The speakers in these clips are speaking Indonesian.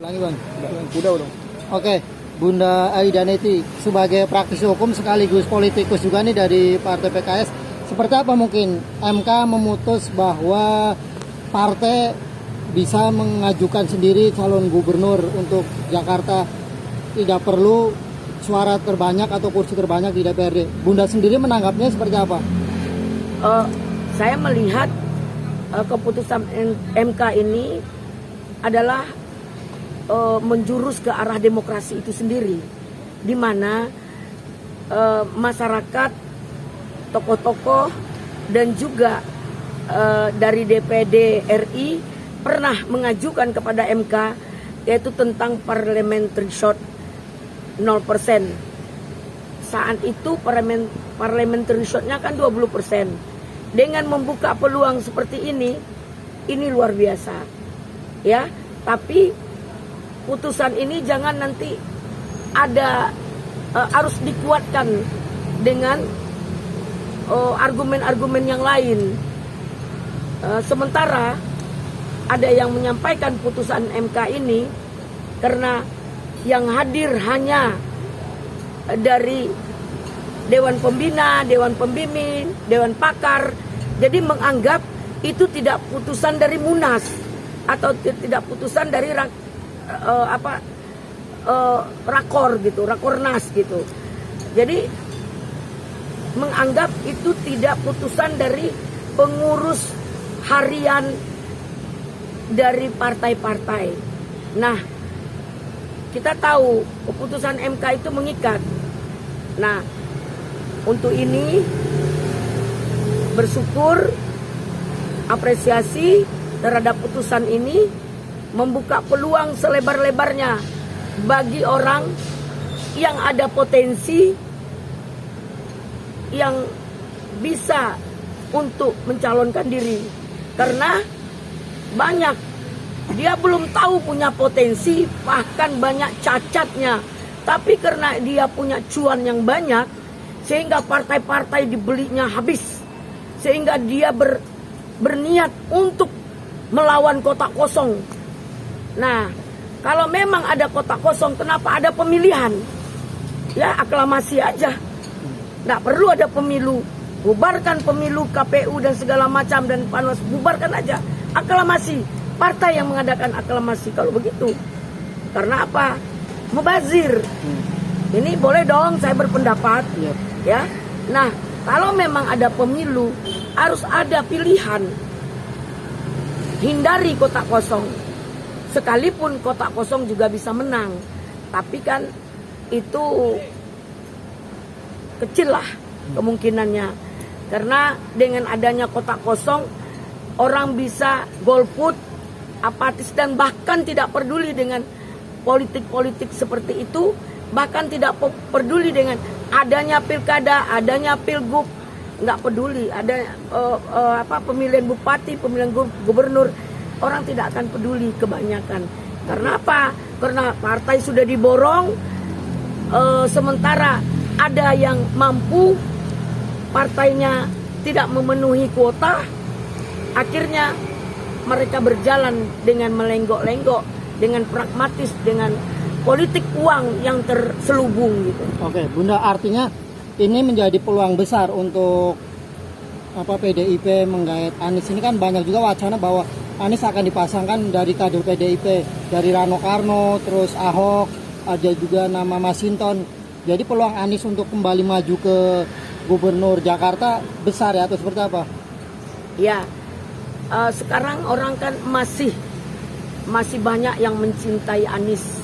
Bang. Udah. Oke, Bunda Aida Neti sebagai praktisi hukum sekaligus politikus juga nih dari Partai PKS. Seperti apa mungkin MK memutus bahwa partai bisa mengajukan sendiri calon gubernur untuk Jakarta, tidak perlu suara terbanyak atau kursi terbanyak di DPRD. Bunda sendiri menanggapnya seperti apa? Saya melihat keputusan MK ini adalah menjurus ke arah demokrasi itu sendiri, di mana masyarakat, tokoh-tokoh dan juga dari DPD RI pernah mengajukan kepada MK yaitu tentang parliamentary short 0%. Saat itu parliamentary shortnya kan 20%. Dengan membuka peluang seperti ini luar biasa, ya. Tapi putusan ini jangan nanti ada harus dikuatkan dengan argumen-argumen yang lain. Sementara ada yang menyampaikan putusan MK ini karena yang hadir hanya dari Dewan Pembina, Dewan Pembimbing, Dewan Pakar, jadi menganggap itu tidak putusan dari Munas atau tidak putusan dari rakor gitu, rakornas gitu. Jadi menganggap itu tidak putusan dari pengurus harian dari partai-partai. Nah, kita tahu keputusan MK itu mengikat. Nah, untuk ini bersyukur, apresiasi terhadap putusan ini membuka peluang selebar-lebarnya bagi orang yang ada potensi yang bisa untuk mencalonkan diri. Karena banyak dia belum tahu punya potensi, bahkan banyak cacatnya. Tapi karena dia punya cuan yang banyak, sehingga partai-partai dibelinya habis, sehingga dia berniat untuk melawan kotak kosong. Nah, kalau memang ada kotak kosong, kenapa ada pemilihan? Ya, aklamasi aja. Nggak perlu ada pemilu. Bubarkan pemilu, KPU dan segala macam, dan Panwas, bubarkan aja. Aklamasi. Partai yang mengadakan aklamasi kalau begitu. Karena apa? Mubazir. Ini boleh dong saya berpendapat. Ya. Nah, kalau memang ada pemilu, harus ada pilihan. Hindari kotak kosong. Sekalipun kotak kosong juga bisa menang, tapi kan itu kecil lah kemungkinannya. Karena dengan adanya kotak kosong, orang bisa golput, apatis, dan bahkan tidak peduli dengan politik-politik seperti itu. Bahkan tidak peduli dengan adanya pilkada, adanya pilgub, nggak peduli. Ada pemilihan bupati, pemilihan gubernur, orang tidak akan peduli kebanyakan. Karena apa? Karena partai sudah diborong, sementara ada yang mampu, partainya tidak memenuhi kuota, akhirnya mereka berjalan dengan melenggok-lenggok, dengan pragmatis, dengan politik uang yang terselubung gitu. Oke, Bunda, artinya ini menjadi peluang besar untuk PDIP menggait Anies. Ini kan banyak juga wacana bahwa Anies akan dipasangkan dari kader PDIP, dari Rano Karno, terus Ahok, ada juga nama Masinton. Jadi peluang Anies untuk kembali maju ke Gubernur Jakarta besar ya, atau seperti apa? Ya, sekarang orang kan masih banyak yang mencintai Anies.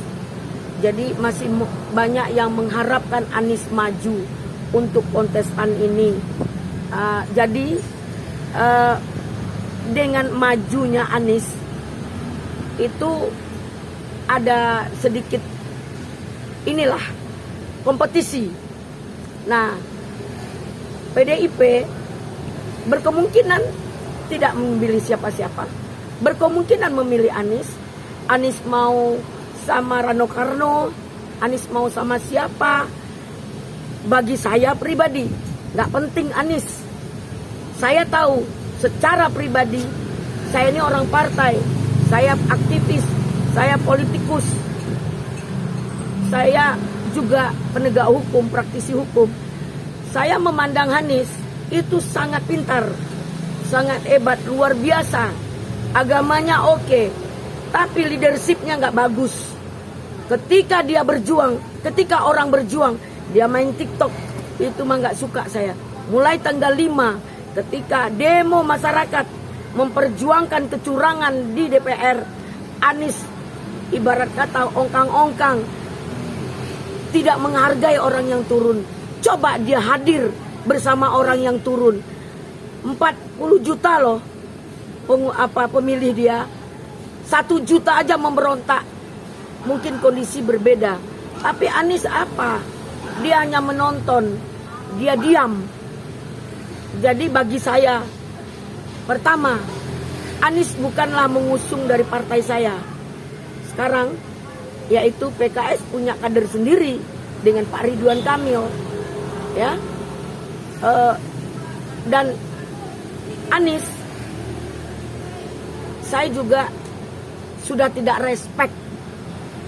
Jadi masih banyak yang mengharapkan Anies maju untuk kontestan ini. Jadi dengan majunya Anies itu ada sedikit inilah kompetisi. Nah, PDIP berkemungkinan tidak memilih siapa-siapa. Berkemungkinan memilih Anies. Anies mau sama Rano Karno, Anies mau sama siapa. Bagi saya pribadi nggak penting Anies. Saya tahu secara pribadi, saya ini orang partai, saya aktivis, saya politikus, saya juga penegak hukum, praktisi hukum. Saya memandang Anies itu sangat pintar, sangat hebat, luar biasa. Agamanya oke, tapi leadershipnya nggak bagus. Ketika dia berjuang, ketika orang berjuang, dia main TikTok, itu mah nggak suka saya. Mulai tanggal 5, ketika demo masyarakat memperjuangkan kecurangan di DPR, Anies ibarat kata ongkang-ongkang, tidak menghargai orang yang turun. Coba dia hadir bersama orang yang turun. 40 juta loh pemilih dia. 1 juta aja memberontak. Mungkin kondisi berbeda. Tapi Anies apa? Dia hanya menonton. Dia diam. Jadi bagi saya, pertama, Anies bukanlah mengusung dari partai saya. Sekarang yaitu PKS punya kader sendiri dengan Pak Ridwan Kamil, ya. Dan Anies, saya juga sudah tidak respect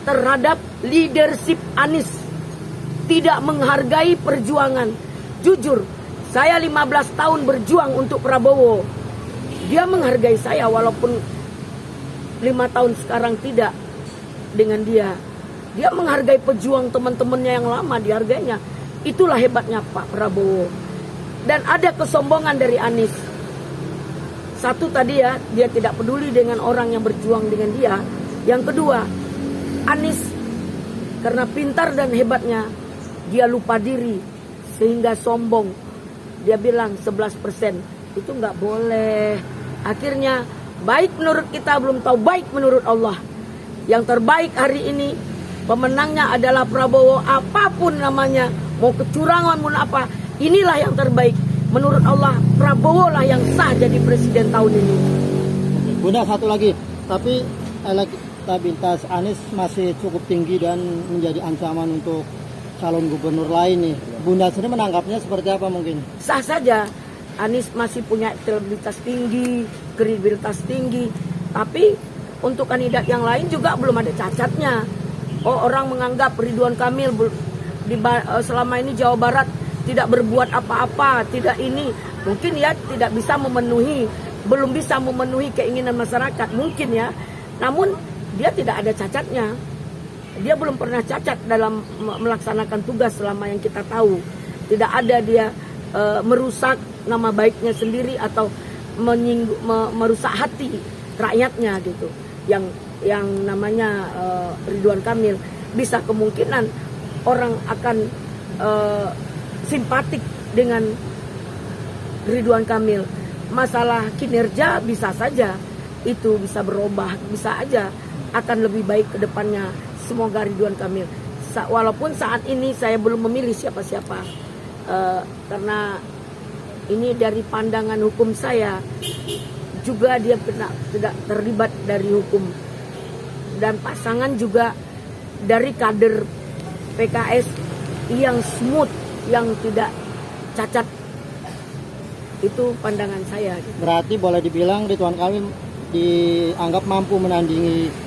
terhadap leadership Anies, tidak menghargai perjuangan. Jujur, saya 15 tahun berjuang untuk Prabowo. Dia menghargai saya walaupun 5 tahun sekarang tidak dengan dia. Dia menghargai pejuang teman-temannya yang lama, dihargainya. Itulah hebatnya Pak Prabowo. Dan ada kesombongan dari Anies. Satu tadi ya, dia tidak peduli dengan orang yang berjuang dengan dia. Yang kedua, Anies karena pintar dan hebatnya, dia lupa diri sehingga sombong. Dia bilang 11%, itu nggak boleh. Akhirnya baik menurut kita belum tahu baik menurut Allah. Yang terbaik hari ini pemenangnya adalah Prabowo, apapun namanya, mau kecurangan mau apa, inilah yang terbaik. Menurut Allah, Prabowo lah yang sah jadi presiden tahun ini. Bunda, satu lagi, tapi elektabilitas Anies masih cukup tinggi dan menjadi ancaman untuk calon gubernur lain nih. Bunda sendiri menangkapnya seperti apa mungkin? Sah saja, Anies masih punya elektabilitas tinggi, kredibilitas tinggi, tapi untuk kandidat yang lain juga belum ada cacatnya. Oh, orang menganggap Ridwan Kamil selama ini Jawa Barat tidak berbuat apa-apa, tidak ini. Mungkin ya tidak bisa memenuhi, belum bisa memenuhi keinginan masyarakat, mungkin ya. Namun dia tidak ada cacatnya. Dia belum pernah cacat dalam melaksanakan tugas selama yang kita tahu. Tidak ada dia merusak nama baiknya sendiri atau merusak hati rakyatnya gitu. Yang namanya Ridwan Kamil, bisa kemungkinan orang akan simpatik dengan Ridwan Kamil. Masalah kinerja bisa saja itu bisa berubah, bisa aja akan lebih baik ke depannya. Semoga Ridwan Kamil. Walaupun saat ini saya belum memilih siapa-siapa, karena ini dari pandangan hukum saya, juga dia tidak terlibat dari hukum, dan pasangan juga dari kader PKS yang smooth, yang tidak cacat. Itu pandangan saya. Berarti boleh dibilang Ridwan Kamil dianggap mampu menandingi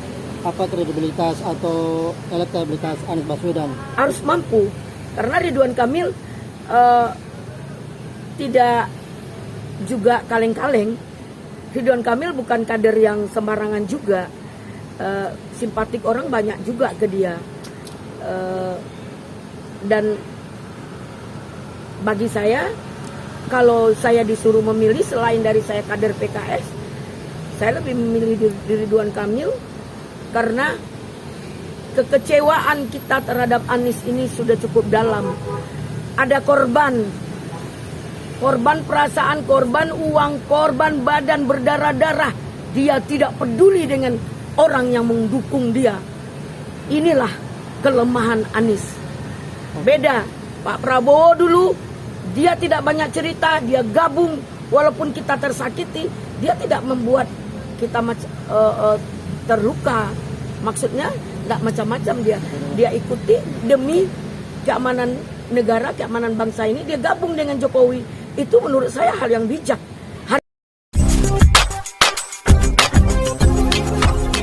kredibilitas atau elektabilitas Anies Baswedan? Harus mampu, karena Ridwan Kamil tidak juga kaleng-kaleng. Ridwan Kamil bukan kader yang sembarangan juga. Simpatik orang banyak juga ke dia. Dan bagi saya, kalau saya disuruh memilih selain dari saya kader PKS, saya lebih memilih Ridwan Kamil karena kekecewaan kita terhadap Anies ini sudah cukup dalam. Ada korban perasaan, korban uang, korban badan berdarah-darah. Dia tidak peduli dengan orang yang mendukung dia. Inilah kelemahan Anies. Beda Pak Prabowo dulu, dia tidak banyak cerita, dia gabung walaupun kita tersakiti, dia tidak membuat kita terluka. Maksudnya nggak macam-macam dia ikuti demi keamanan negara, keamanan bangsa ini. Dia gabung dengan Jokowi. Itu menurut saya hal yang bijak.